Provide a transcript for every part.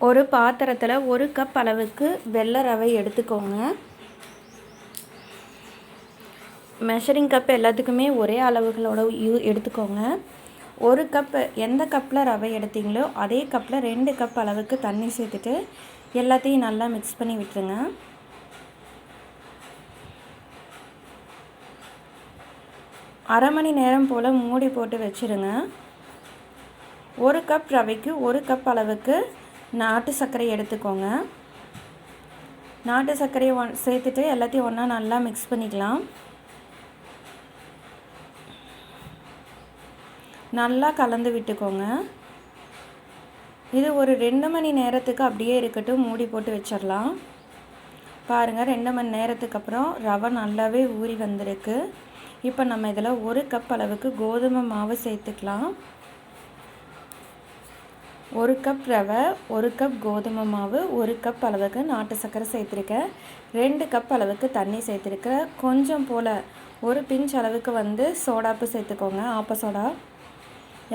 ஒரு பாத்திரத்தில் 1 கப் அளவுக்கு வெள்ளை ரவை எடுத்துக்கோங்க. மெஷரிங் கப் எல்லாத்துக்குமே ஒரே அளவுகளோட எடுத்துக்கோங்க. 1 கப் எந்த கப்பில் ரவை எடுத்தீங்களோ அதே கப்பில் 2 கப் அளவுக்கு தண்ணி சேர்த்துட்டு எல்லாத்தையும் நல்லா மிக்ஸ் பண்ணி விட்டுருங்க. அரை மணி நேரம் போல் மூடி போட்டு வச்சுருங்க. 1 கப் ரவைக்கு 1 கப் அளவுக்கு நாட்டு சர்க்கரை எடுத்துக்கோங்க. நாட்டு சர்க்கரையை சேர்த்துட்டு எல்லாத்தையும் ஒன்றா நல்லா மிக்ஸ் பண்ணிக்கலாம். நல்லா கலந்து விட்டுக்கோங்க. இது ஒரு 2 மணி நேரத்துக்கு அப்படியே இருக்கட்டும், மூடி போட்டு வச்சிடலாம். பாருங்கள், 2 மணி நேரத்துக்கு அப்புறம் ரவை நல்லாவே ஊறி வந்திருக்கு. இப்போ நம்ம இதில் 1 கப் அளவுக்கு கோதுமை மாவு சேர்த்துக்கலாம். 1 கப் ரவை, 1 கப் கோதுமை மாவு, 1 கப் அளவுக்கு நாட்டு சர்க்கரை சேர்த்துருக்கேன். 2 கப் அளவுக்கு தண்ணி சேர்த்துருக்கேன். கொஞ்சம் போல் ஒரு பிஞ்ச் அளவுக்கு சோடாப்பு சேர்த்துக்கோங்க, ஆப்ப சோடா.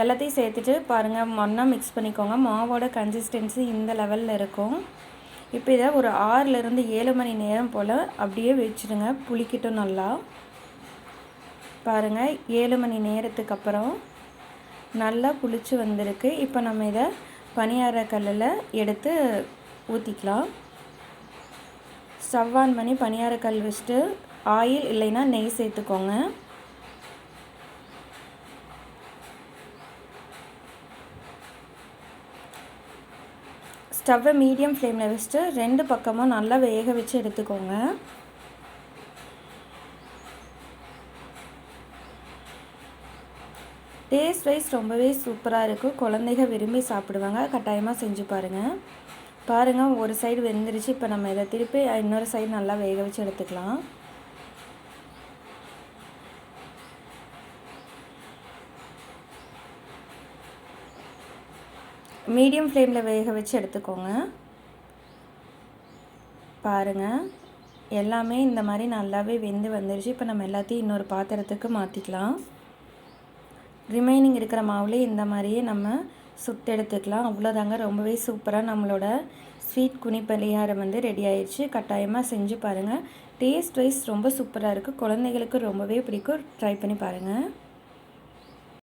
எல்லாத்தையும் சேர்த்துட்டு பாருங்கள், ஒன்றா மிக்ஸ் பண்ணிக்கோங்க. மாவோட கன்சிஸ்டன்சி இந்த லெவலில் இருக்கும். இப்போ இதை ஒரு 6லேருந்து 7 மணி நேரம் போல் அப்படியே வச்சுடுங்க, புளிக்கட்டும் நல்லா. பாருங்கள், 7 மணி நேரத்துக்கு அப்புறம் நல்லா புளிச்சு வந்திருக்கு. இப்போ நம்ம இதை பணியார கல்லில் எடுத்து ஊற்றிக்கலாம். ஸ்டவ் ஆன் பண்ணி பணியார கல் வச்சுட்டு ஆயில் இல்லைன்னா நெய் சேர்த்துக்கோங்க. ஸ்டவ்வை மீடியம் ஃப்ளேமில் வச்சுட்டு 2 பக்கமும் நல்லா வேக வச்சு எடுத்துக்கோங்க. டேஸ்ட் வைஸ் ரொம்பவே சூப்பராக இருக்கும். குழந்தைங்க விரும்பி சாப்பிடுவாங்க. கட்டாயமாக செஞ்சு பாருங்கள். பாருங்கள், ஒரு சைடு வெந்துருச்சு. இப்போ நம்ம இதை திருப்பி இன்னொரு சைடு நல்லா வேக வச்சு எடுத்துக்கலாம். மீடியம் ஃப்ளேமில் வேக வச்சு எடுத்துக்கோங்க. பாருங்கள், எல்லாமே இந்த மாதிரி நல்லாவே வெந்து வந்துருச்சு. இப்போ நம்ம எல்லாத்தையும் இன்னொரு பாத்திரத்துக்கு மாற்றிக்கலாம். ரிமைனிங் இருக்கிற மாவுலேயே இந்த மாதிரியே நம்ம சுட்டு எடுத்துக்கலாம். அவ்வளோதாங்க, ரொம்பவே சூப்பராக நம்மளோட ஸ்வீட் குனி பணியாரம் ரெடி ஆயிடுச்சு. கட்டாயமாக செஞ்சு பாருங்கள். டேஸ்ட் வைஸ் ரொம்ப சூப்பராக இருக்குது. குழந்தைகளுக்கு ரொம்பவே பிடிக்கும். ட்ரை பண்ணி பாருங்கள்.